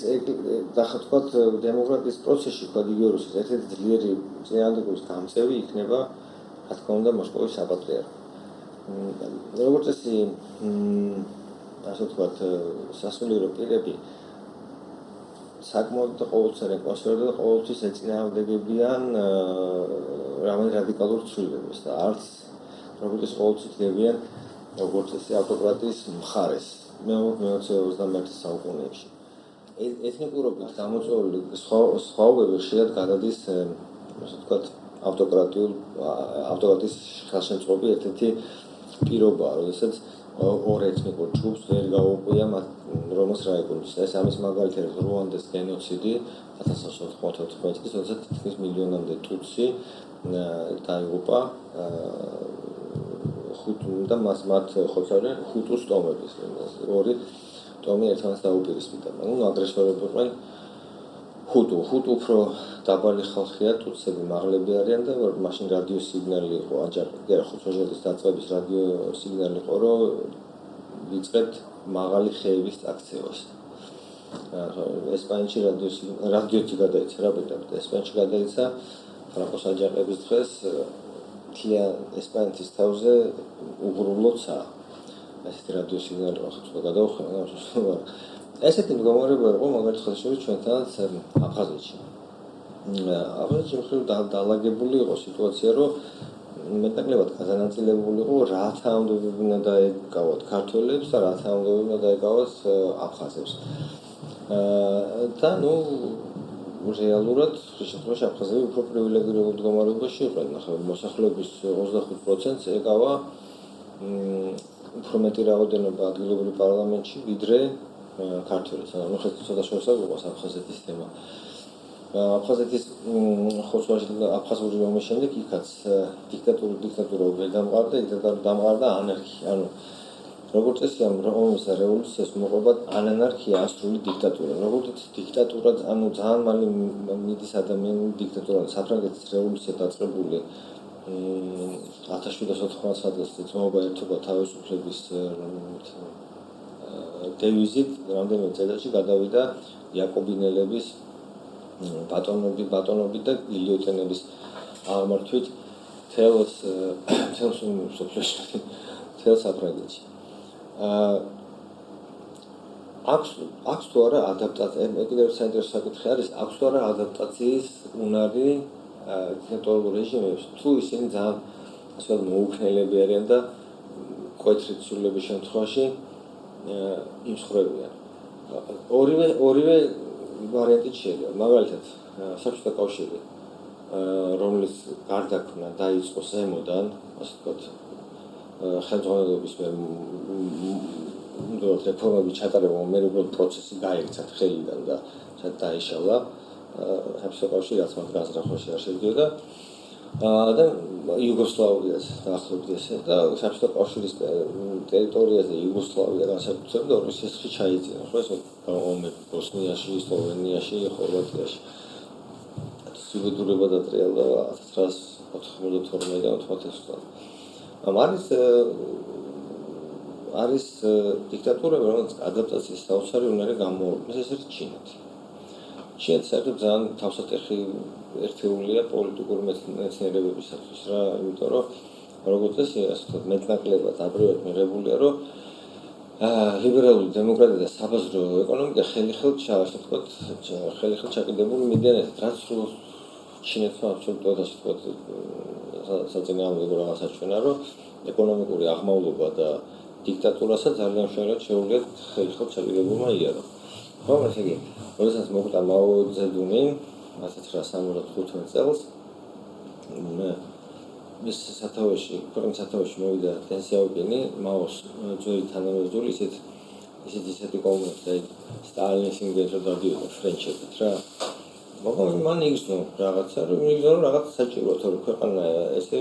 ახლა ვთქვათ დემოკრატიის პროცესში ქადიგიორუსის ერთ-ერთი ძლიერი წინააღმდეგობის გამწევი იქნება, რა თქმა უნდა, მოსკოვის საპატრიარქო. როგორც წესი, ასე ვთქვათ, სასულიერო პირები საკმაოდ ყოველწლიურად კონსერვატიულ და ყოველთვის ეწინააღმდეგებიან რაღაც რადიკალურ ცვლილებებს და არც როგორც ყოველთვის დგებიან როგორც წესი ავტოკრატიის მხარეს მე-21 საუკუნეებში. ეთნიკურობით გამოწვეული სხვაობები ხშირად გადადის, ასე ვთქვათ, ავტოკრატიის ხელშემწყობი ერთ-ერთი პირობაა, როდესაც ორ ეთნიკურ ჯგუფს ვერ გაუყვია რომის რაიკუნის. ეს ამის მაგალითია რუანდის გენოციდი 1994 წლის, როდესაც თითქმის მილიონამდე ტუტსი დაიღუპა და მათ ხოცავდნენ ჰუტუს ტომების, ორი ტომი ერთმანეთს დაუპირისპირდა. აგრესორები იყვნენ ჰუტუ უფრო დაბალი ხალხია, ტუტსები მაღლები არიან და მაშინ რადიო სიგნალი იყო აჯანყების, ხოცვაჟადის დაწყების რადიო სიგნალი იყო, რომ ვიწყებთ მაღალი ხეების აქცევას. ესპანეთში რადიოთი გადაიცა, რა ვიტყვით, ესპანეთში გადაიცა ფრანკოს აჯანყების დღეს მთლიან ესპანეთის თავზე უღრუბლოცა ესეთი რადიო სიგნალი ახლა გადაუხმო. ესეთი მდგომარეობა იყო მაგალითად ჩვენთანაც აფხაზეთში. აფხაზეთში მხრივ დაალაგებული იყო სიტუაცია, რომ მეტნაკლებად გადანაწილებული იყო რა თანამდებობები უნდა დაეკავათ ქართველებს და რა თანამდებობები უნდა დაეკავათ აფხაზებს. და რეალურად შემთხვევაში აფხაზები უფრო პრივილეგირებულ მდგომარეობაში იყვნენ. ახლა მოსახლეობის 25%-ს ეკავა უფრო მეტი რაოდენობა ადგილობრივ პარლამენტში, ვიდრე ქართველებს. ანუ ცოტა შორსაგულს აფხაზეთის თემა. აფხაზეთის ხოცვაში და აფხაზური ომის შემდეგ იქაც დიქტატურა ვერ დამყარდა, იქ დამყარდა ანარქია. ანუ როგორც წესი ამ ომის და რევოლუციას მოყვება ანარქია, ასრული დიქტატურა. როგორც დიქტატურა, ანუ ძალიან მალე მიდის ადამიანი დიქტატურა. საფრანგეთის რევოლუცია დაწყებული 1790 წელს ძმობა ერთობა თავისუფლების დევიზით რამდენიმე წელიწადში გადავიდა იაკობინელების ბატონობით და გილიოტინების აღმართვით თელს საფრანგეთში. აქვს თუ არა ადაპტაცია, კიდევ საინტერესო საკითხი არის, აქვს თუ არა ადაპტაციის უნარი დიქტატორულ რეჟიმებში, თუ ისინი ძალიან ასე მოუქნელები არიან და კვეთრით სულების შემთხვევაში იმსხვრევიან. ორივე ვარიანტი შეიძლება. მაგალითად, საბჭოთა კავშირი, რომლის გარდაქმნა დაიწყო ზემოდან, ასე ვთქვათ, ხელმძღვანელობის ნამდვილად რეფორმები ჩატარება, მე უბრალოდ პროცესი გაიქცა ხელიდან და დაიშალა. საბჭოთა კავშირი რაც მათ განზრახვაში არ შედიოდა. და იუგოსლავიას დაახლოებით ესე და საბჭოთა კავშირის ტერიტორიაზე იუგოსლავია განსაკუთრებით ომის სისხლში ჩაიძინა. ხო ეს ომები ბოსნიაში, სლოვენიაში, ხორვატიაში. სიბედურება დატრიალდა 1992-დან 1998 წლამდე. არის დიქტატურები, რომელიც ადაპტაციის საოცარი უნარი გამოუყენებს, ეს არის ჩინეთი. ჩინეთი საერთოდ ძალიან თავსატეხი პოლიტიკური მეცნიერებებისათვის რა, იმიტომ რომ როგორც ეს მეტნაკლებად აბრევად მიღებულია, რომ ლიბერალური დემოკრატია და საბაზრო ეკონომიკა ხელი-ხელთ ჩაკიდებული მიდიანებით, რაც სულ ჩინეთმა აბსოლუტურად ასე ვთქვათ საწინააღმდეგო რაღაც აჩვენა, რომ ეკონომიკური აღმავლობა და დიქტატურასა ძალიან მშვენივრად შეუძლია ხელი-ხელთ ჩაკიდებულმა იარო. ხო, ესე იგი, როდესაც მოკვდა მაო ძედუნი 1975 წელს, მის სათავეში მოვიდა დენ სიაოპინი, მაოს ძველი თანამებრძოლი, ისეთი კომუნისტი, სტალინის იმდენად დადიოდა ფრენჩებით რა. მაგრამ მან იგრძნო რაღაცა, რომ რაღაც საჭიროა, თორე ქვეყანა ესე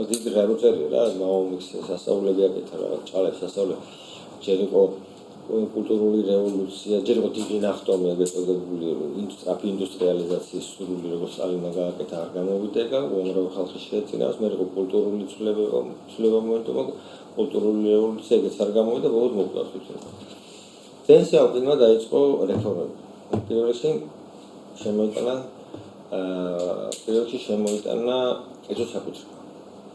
დიდი რევოლუცია რა, მაომის სასწავლები აკეთა რაღაც ჭალებს სასწავლები. ჯერ იყო კულტურული რევოლუცია, ჯერ იყო დიდი ნახტომი ეგეთებული სწრაფი ინდუსტრიალიზაციის სურვილი, როგორც სტალინმა გააკეთა, არ გამოვიდება, უამრავი ხალხი შეეწინავს, მე იყო კულტურული ცვლილება მომენტობა, კულტურული რევოლუცია ეგეც არ გამოვიდა, ბოლოს მოკვდა თვითონ. დენ სიაოპინმა დაიწყო რეფორმები. პირველ რიგში შემოიტანა ეზოსაკუთრება.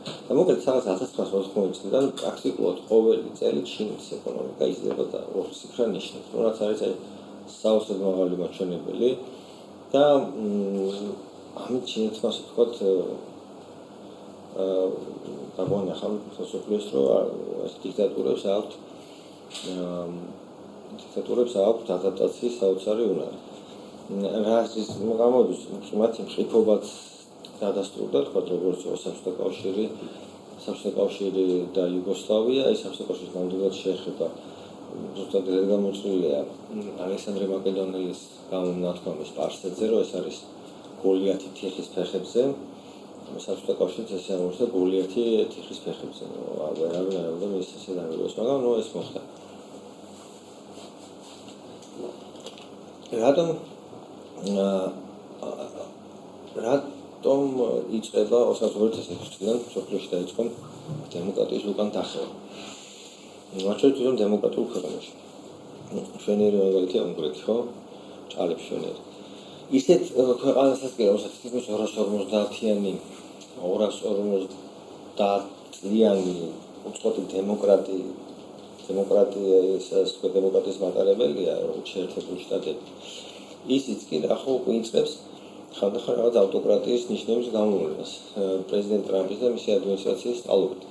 და მოკლედ სადაც 1980 წლიდან პრაქტიკულად ყოველი წელი ჩინეთის ეკონომიკა იზრდება და ორციფრა ნიშნავს, რაც არის საოცრად მაღალი მაჩვენებელი და ამით ჩინეთმა ასე ვთქვათ გამოანახა მსოფლიოს, რომ დიქტატურებს აქვთ ადაპტაციის საოცარი უნარი. რასის მოყამობის მათი მყიფობაც დადასტურდა, თქვათ როგორც საბჭოთა კავშირი და იუგოსლავია, ეს საბჭოთა კავშირის ნამდვილად შეეხება ზუსტად ეს გამოწვეულია ალექსანდრე მაკედონელის გამონათქვამის სპარსეთზე, რომ ეს არის გოლიათი თიხის ფეხებზე. საბჭოთა კავშირიც ესე აღმოჩნდა გოლიათი თიხის ფეხებზე. ვერავინ არ უნდა მის ესე დამიგოს, მაგრამ ეს მოხდა. რატომ იწყება 1920 წლიდან მსოფლიოში დაიწყო დემოკრატიის უკან დახევა. მათ შორის თვითონ დემოკრატიულ ქვეყანაში. მშვენიერი მაგალითია უნგრეთი, ხო? ჭალებს მშვენიერი. ისეთ ქვეყანასაც კი, რომელსაც თითქმის 250-იანი 250 წლიანი უწყოთი დემოკრატიის მატარებელია, როგორც შეერთებული შტატები. ისიც კი ნახო იწყებს ხანდახან რაღაც ავტოკრატიის ნიშნების გამოვლენას პრეზიდენტ ტრამპის და მისი ადმინისტრაციის წყალობით.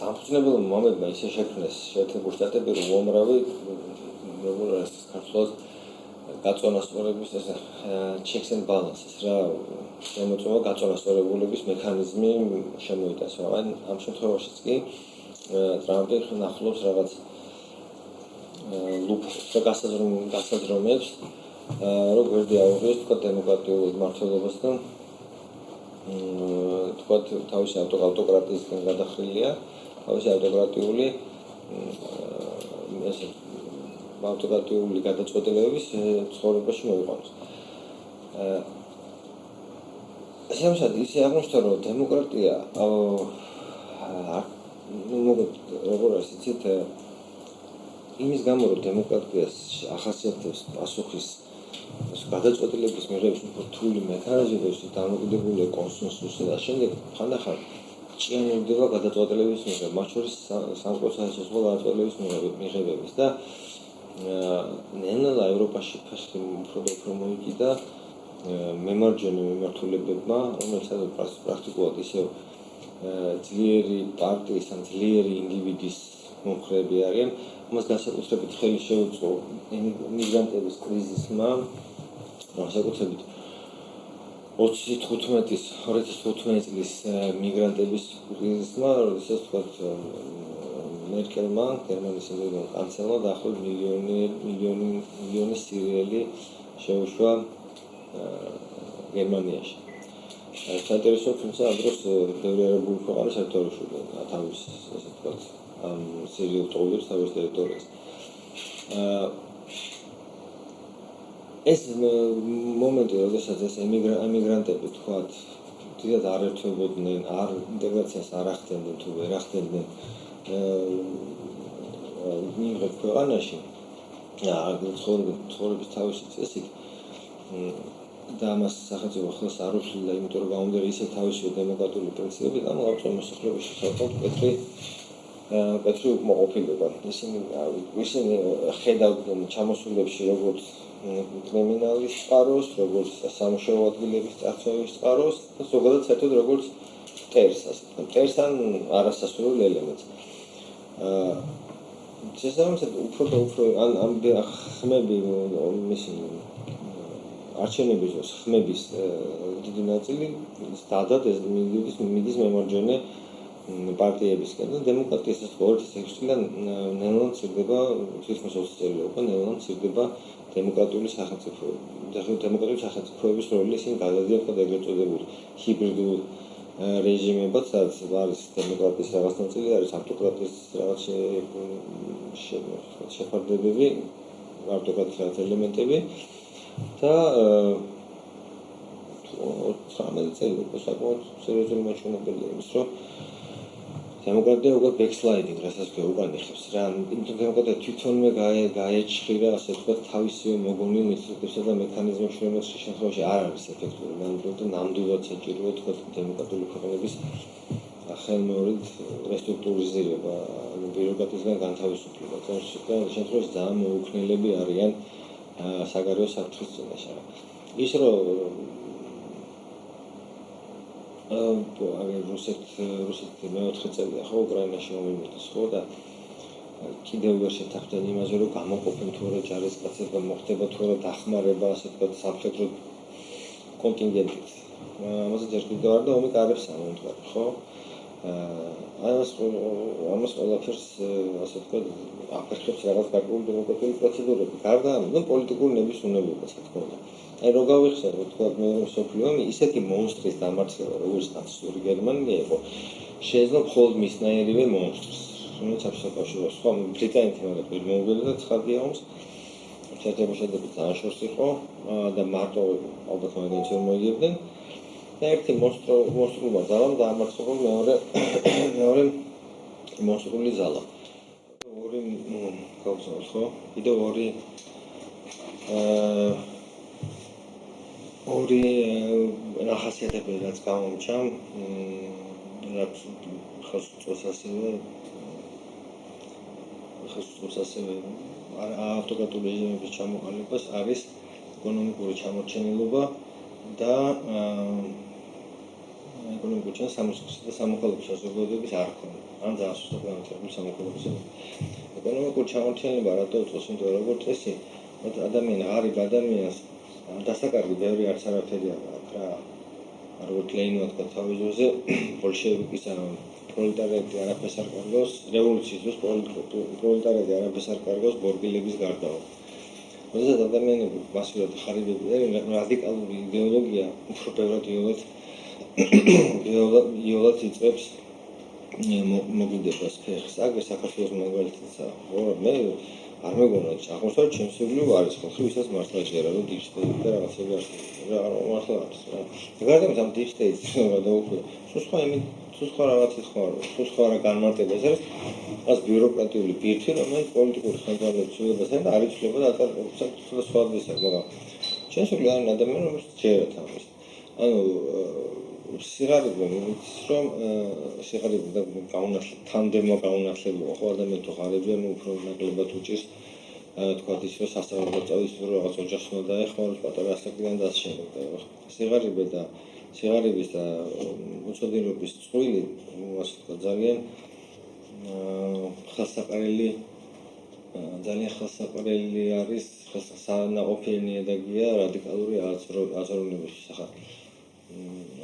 დამფუძნებელმა მომენტმა ისე შექმნეს შეერთებული შტატები, რომ უამრავი როგორც ქართულად გაწონასწორების checks and balances რა შემოწმება გაწონასწორებულების მექანიზმი შემოიტანს. მაგრამ ამ შემთხვევაშიც კი ტრამპი ახლობს რაღაც გასაზრომებს, რომ გვერდი აუღიოს თქვა დემოკრატიულ მმართველობას და თქვა თავისი ავტოკრატიისგან გადახრილია, თავისი ავტოკრატიული გადაწყვეტილებების ცხოვრებაში მოიყვანოს. სამშაბათი ისე აღმოჩნდა, რომ დემოკრატია როგორ ასიცით იმის გამო, რომ დემოკრატიას ახასიათებს პასუხის გადაწყვეტილების მიღების რთული მექანიზმები, დამოკიდებულია კონსენსუსზე და შემდეგ ხანდახან ჭიანურდება გადაწყვეტილების მიღება, მათ შორის სამყაროსაესო გადაწყვეტილების მიღებების და ნელა ევროპაში ფეხი უფრო მოიკიდა მემარჯვენე მიმართულებებმა, რომელსაც პრაქტიკულად ისევ ძლიერი პარტიის ან ძლიერი ინდივიდის მომხრეები არიან. მას განსაკუთრებით ხელი შეუწყო მიგრანტების კრიზისმა, განსაკუთრებით 2015 წლის მიგრანტების კრიზისმა, როდესაც თქვა მერკელმა, გერმანიის იმპერიის კანცელერმა დაახლოებით მილიონი სირიელი შეუშვა გერმანიაში. საინტერესო თუმცა ამ დროს ბევრი არაბული ქვეყანა საერთოდ უშვილდა თავის ასე ვთქვათ ამ სერიულ ტყუილებს თავის ტერიტორიაზე. ეს მომენტი, როდესაც ეს ემიგრანტები თქვათ დიდად არ ერთვებოდნენ, არ ინტეგრაციას არ ახდენდნენ თუ ვერ ახდენდნენ მიღებ ქვეყანაში ცხოვრების თავისი წესით და ამას სახელმწიფო ხელს არ უშლიდა, იმიტომ რომ გამომდინარე ისე თავისივე დემოკრატიული პრინციპები გამოაქვეყნა მოსახლეობის შესაძლებლად მკვეთრი უკმაყოფილება. ისინი ხედავდნენ ჩამოსულებში როგორც კრიმინალის წყაროს, როგორც სამუშაო ადგილების წარსულის წყაროს და ზოგადად საერთოდ როგორც მტერს, ასე ვთქვათ, მტერს ან არასასურველ ელემენტს. შესაბამისად, უფრო და უფრო ამ ხმები არჩევნების დროს ხმების დიდი ნაწილი დადად მიდის მემარჯვენე პარტიებისკენ და დემოკრატიის 2006 წლიდან ნელ-ნელა მცირდება თითქმის 20 წელი უკვე ნელ-ნელა მცირდება დემოკრატიული სახელმწიფოების როლი, ისინი გადადიან ხოლმე ეგრეთ წოდებული ჰიბრიდულ რეჟიმებად, სადაც არის დემოკრატიის რაღაც ნაწილი, არის ავტოკრატიის რაღაც შეფარდებები, ავტოკრატიის რაღაც ელემენტები და 19 წელი უკვე საკმაოდ სერიოზული მაჩვენებელია იმის, რომ დემოკრატია უკვე backsliding, რასაც უკან ეხებს რა. იმიტომ დემოკრატია თვითონვე გაეჭხირა, ასე ვთქვათ, თავისივე მოგონილ ინსტრუმენტებსა და მექანიზმებში, რომელიც შემთხვევაში არ არის ეფექტური. ნამდვილად საჭიროა თქვათ დემოკრატიული ქვეყნების ხელმეორედ რესტრუქტურიზება, ბიუროკრატიისგან განთავისუფლება. შემთხვევაში ძალიან მოუქნელები არიან საგარეო საფრთხის წინაშე. ის რომ რუსეთი მეოთხე წელია ხო უკრაინაში მომიმართეს ხო და კიდევ ვერ შეთანხმდნენ იმაზე რომ გამოყოფენ თუ არა ჯარისკაცება მოხდება თუ არა დახმარება ასე ვთქვათ სამხედრო კონტინგენტით. ამაზე ჯერ კიდევ არ და ომი კარებს ამონტყარი ხო? ამას ყველაფერს ასე ვთქვათ აფერხებს რაღაც გარკვეული დემოკრატიული პროცედურები. გარდა ამისა პოლიტიკური ნებისმიერობა თქო. აი რო გავიხსენოთ თქვათ მეორე მსოფლიო ომი ისეთი მონსტრის დამარცხება როგორც ნაცისტური გერმანია იყო შეიძლება მხოლოდ მისნაირივე მონსტრს რომელიც აბსოლუტურად სხვა ბრიტანეთი მაგათ ვერ მოუგებდა ცხადია ომს შეჯებშედები ძალიან შორს იყო და მარტო ალბათ მაგას ვერ მოიგებდნენ და ერთი მონსტრულმა ძალამ დაამარცხა მეორე მონსტრული ზალა ორი გავცნობთ ხო კიდევ ორი ახასიათებელი რაც გამომჩა რაც ხელს ასევე ავტოკრატიული რეჟიმების ჩამოყალიბებას არის ეკონომიკური ჩამორჩენილობა და ეკონომიკური სამოქალაქო საზოგადოების არქონა. ან ძალიან სუსტად განვითარებული სამოქალაქო ეკონომიკური ჩამორჩენილობა რატო უწყობს, იმიტომ რომ როგორც წესი ადამიანი ღარიბ ადამიანს დასაკარგი ბევრი არც არაფერი აქვს რა. როგორც ლენინმა თქვა თავის დროზე ბოლშევიკის პროლეტარიატი არაფერს არ კარგავს, რევოლუციის დროს პროლეტარიატი არაფერს არ კარგავს ბორგილების გარდაო. როდესაც ადამიანები მასიურად ხარიბები არიან, რადიკალური იდეოლოგია უფრო ბევრად იოლად იწვევს მოგიდებას ფეხს. აგერ საქართველოს მაგალითად მე არ მეგონა აღმოსავლეთ შემსრულებელი არის ხო ვისაც მართლა ჯერა რომ დიჯიტალი და რაღაცები არის რა მართლა არის რა გარდა ამ დიჯიტალის გადაუხვია სხვა რაღაცის სხვა რა განმარტება ეს არის ას ბიუროკრატიული პირთი რომელიც პოლიტიკური ხელმძღვანელობის ცვლილებასთან და არის ცვლილება და საერთოდ სხვა ადგილას მაგრამ შემსრულებელი არის ადამიანი რომელიც ჯერა თავის ანუ სიღარიბე მოვიცი რომ სიღარიბე და თანდემო გაუნათლებობა ხო ადამიანთა ღარიბიან უფრო ნაკლებად უჭირს თქვათ ის რომ სასწავლებლად წავის რომ რაღაც ოჯახს უნდა დაეხმაროს პატარა ასაკიდან და ასე შემდეგ და სიღარიბე და სიღარიბის და უცოდინობის წყვილი ასე ვთქვათ ძალიან ხელსაყრელი არის ხელსანაყოფიანი ედეგია რადიკალური აზროვნების შესახებ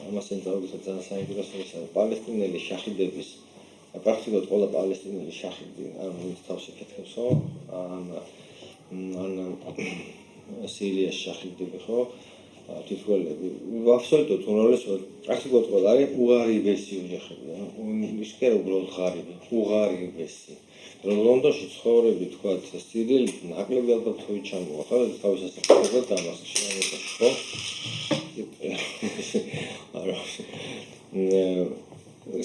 ამასთან წავიდეთ ძალიან საინტერესო ისაა პალესტინელი შაჰიდების პრაქტიკულად ყველა პალესტინელი შაჰიდი ანუ ის თავს ეკეთებსო ან სირიაში შაჰიდები ხო თითქოსები აბსოლუტურად უმრავლესობა პრაქტიკულად ყველა არის უღარიბესი ოჯახები ის კი არა უბრალოდ ღარიბი უღარიბესი რომ ლონდონში ცხოვრები თქვა სირიელი ნაკლები ალბათ თოი ჩამოვა ხო თავის ასაკობრივად დამასკში ხო არა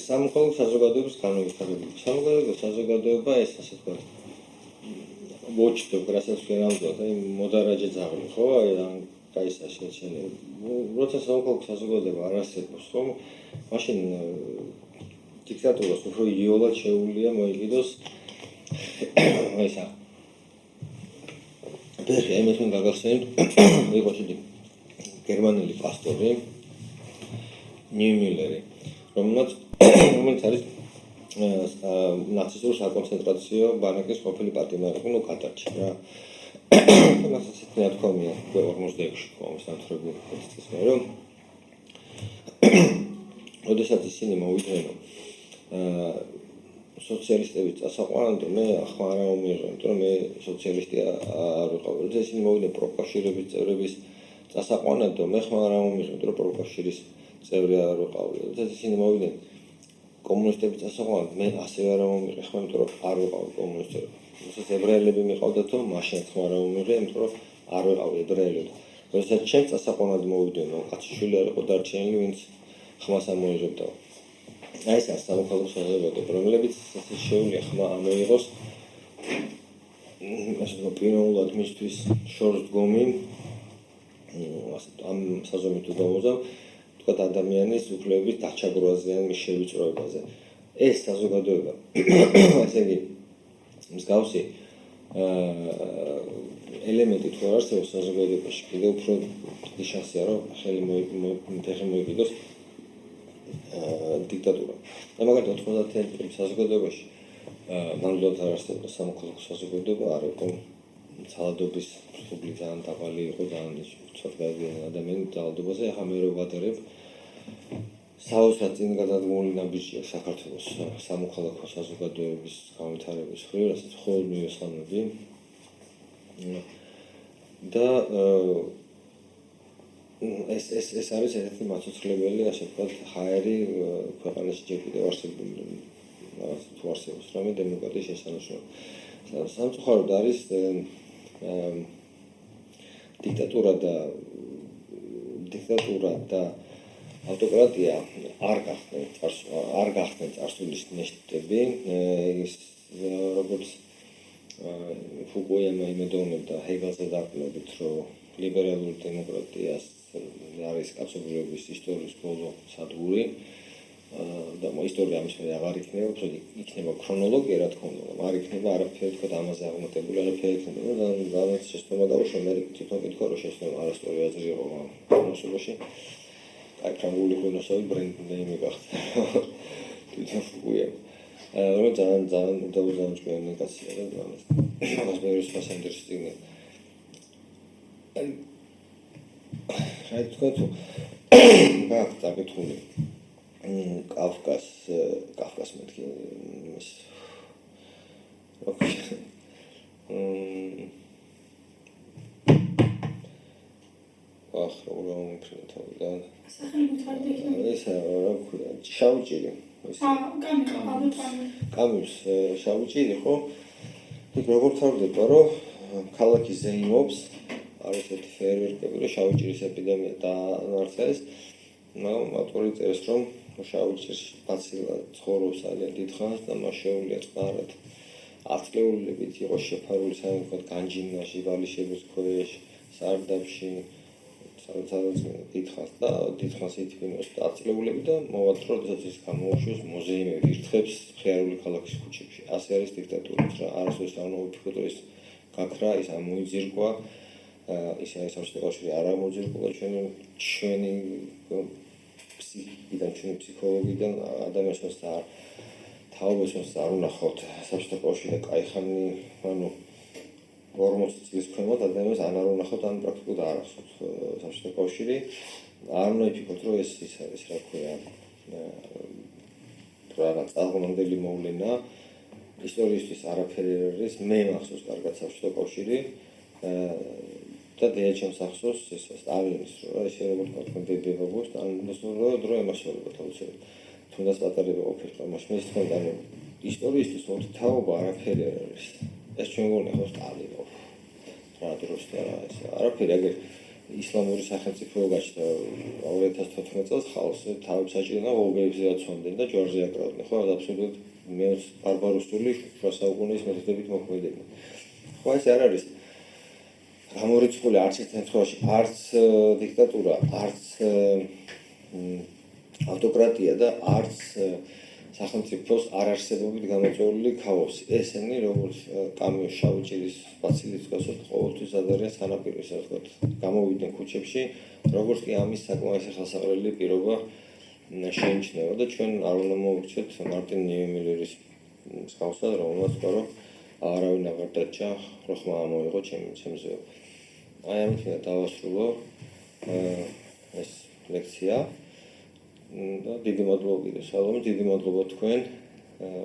სამოქალაქო საზოგადოების განვითარება სამოქალაქო საზოგადოება ეს ასე თქვა ვოჩდო რასაც ვერამდოთ აი მოდარაჯე ძაღლი ხო აი კაისა შეჩენილი როცა სამოქალაქო საზოგადოება არ არსებობს ხო მაშინ დიქტატურას უფრო იოლად შეუძლია მოიგიდოს ესა ბეხი აი მე გაგახსენებთ იყო შედი გერმანელი პასტორი ნიუმილერი რომელიც არის ნაცისტურ საკონცენტრაციო ბანაკის ყოფილი პატიმარი ნუ კატარში რა მას ასეთი ნათქვამია 46-ში კომის ნათხრები წლის მერე როდესაც ისინი მოვიდნენ სოციალისტები წასაყვანამდე მე ახლა არა მომიიღო იმიტომ რომ მე სოციალისტი არ ვიყავ როდესაც ისინი მოვიდნენ პროკავშირების წევრების წასაყვანამდე მე ხმა არა მომიიღო იმიტომ რომ პროკავშირის წევრი არ ვიყავ როდესაც ისინი მოვიდნენ კომუნისტები წასაყვანამდე მე ასევე არა მომიიღე ხმა იმიტომ რომ არ ვიყავ კომუნისტები როდესაც ებრაელები მიყავდათ თო მაშინ ხმა არა მომიიღე იმიტომ რომ არ ვიყავ ებრაელები როდესაც ჩემ წასაყვანად მოვიდნენ კაციშვილი არ იყო დარჩენილი ვინც ხმას ამოიღებდა აი ეს სამოქალაქო საზოგადოება რომლებიც შეუძლია ხმა ამოიღოს ასე რომ პიროვნულად მისთვის შორს დგომი ამ საზომით უგავოზავ თქვა ადამიანის უფლებების დაჩაგრვაზე ან მის შევიწროებაზე ეს საზოგადოება ასე იგი მსგავსი ელემენტი თუ არ არსებობს საზოგადოებაში კიდევ უფრო დიდი შანსია რომ ხელი მოიგიდოს დიქტატურა და მაგალითად 90-იან წლების საზოგადოებაში ნამდვილად არ არსებობდა სამოქალაქო საზოგადოება არ იყო ძალადობის სუბლი ძალიან დაბალი იყო ძალიან ცოტა ადამიანი ძალადობაზე ახლა მე რო ვადარებ საოცრად წინ გადადგმული ნაბიჯია საქართველოს სამოქალაქო საზოგადოების განვითარების მხრივ რასაც მხოლოდ მივესალმები და ეს არის ერთ-ერთი მაცოცხლებელი ასე ვთქვათ ჰაერი ქვეყანაში ჯერ კიდევ არსებული რაღაც თუ არსებობს რამე დემოკრატიის შესანიშნავი სამწუხაროდ არის დიქტატურა და ავტოკრატია არ გახდნენ წარსულის ნეშტები ის როგორც ფუკუიამა იმედოვნებდა ჰეგელზე დაყრდნობით რომ ლიბერალური დემოკრატიას არის კაცობრიობის ისტორიის ბოლო სადგური და ისტორია ამის მე აღარ იქნება, უფრო იქნება ქრონოლოგია რა თქმა უნდა, არ იქნება არაფერი თქვა ამაზე აღმოჩენილი, არაფერი იქნება და რაღაც შეცდომა დავუშვა მე თვითონ კითხვა რომ შეცდომა არასწორი აზრი იყო მოსულში. აი ფრანგული ფილოსოფი ბრენდ ნეიმი გახდა. თვითონ ფუკუიამა. რომ ძალიან удовольствие ჭკვიანი კაცია და მაგას. მაგას მე ის პასენდერს წიგნი. აი თქვა თუ გაკეთებული კავკას მეთქი ის რა მომფრინავდა ეს რა ქვია შავჭირი კამის შავჭირი ხო იქ როგორ თავდება რომ ქალაქი ზეიმობს არის ერთი ფეერვერკები რომ შავჭირის ეპიდემია დაამარცხეს ავტორი წერს რომ შავჭირში ფაცილად ცხოვრობს ძალიან დიდხანს და მას შეუძლია წყნარად აწლეულებით იყო შეფარული საერთოდ განჯინაში, ვალიშების ქვეშ, სარდაფში სადაც დიდხანს ითქმის და აწლეულები და მოვაწყო როდესაც ის გამოუშვეს მუზეუმები ირთხებს მხიარული ქალაქის ქუჩებში. ასე არის დიქტატურა, რა არასდროს არ მოვიფიქრო ის გაქრა, ის ამოიძირკვა ის არის სამშობლოში არ ამოძირკვა ჩვენი ფსიქიკიდან, ჩვენი ფსიქოლოგიდან ადამიანს და თაობებს არ უნახავთ სამშობლოში და кайხანი, ანუ 40 წლის ქვემოთ ადამიანს არ უნახავთ ან პრაქტიკულად არ ახსოვთ სამშობლოში არ უნდა იფიქროთ, რომ ეს ის არის, რა ქვია, რაღაც წარუმატებელი მოვლენა. ისტორიისთვის არაფერი არ არის, მე მახსოვს კარგად საბჭოთა კავშირი და დიაჩემს ახსოვს ეს სტალინის რა ესე როგორ თქვა ბებებობს და მოსულო დრო ემაშორებათ აუცილებლად. თუნდაც პატარები ყოფილიყო, მაგრამ მე თქვენ და ისტორიისთვის თორე თაობა არაფერი არ არის. ეს ჩვენ გონია ხო სტალინო. რა დროს და ეს არაფერი აგერ ისლამური სახელმწიფო გაჩნდა 2014 წელს ხალხს თავებს აჭირდნენ და ობებზე აცვამდნენ და ჯვარზე აკრავდნენ. ხო, აბსოლუტურად მე ბარბაროსული შუა საუკუნის მეთოდებით მოქმედებდნენ. ხო, ეს არ არის გამორიცხული არც ერთ შემთხვევაში, არც დიქტატურა, არც ავტოკრატია და არც სახელმწიფოს არარსებობით გამოწვეული ქაოსი. ესენი როგორც კამიო შავი ჭირის ბაცილის გასოთ ყოველთვის ადარიან სანაპიროს, ასე ვთქვათ, გამოვიდნენ ქუჩებში, როგორც კი ამის საკმაოდ ხელსაყრელი პირობა შეიმჩნევა და ჩვენ არ უნდა მოვიქცეთ მარტინ ნიუმილერის მსგავსად, რომელმაც თქვა, რომ არავინ აღარ დაჭა, რო ხმა ამოიღო ჩემზე. აი ამით მინდა დავასრულო ეს ლექცია. და დიდი მადლობა კიდევ სალომე, დიდი მადლობა თქვენ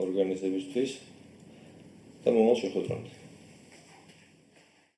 ორგანიზებისთვის და მომავალ შეხვედრამდე.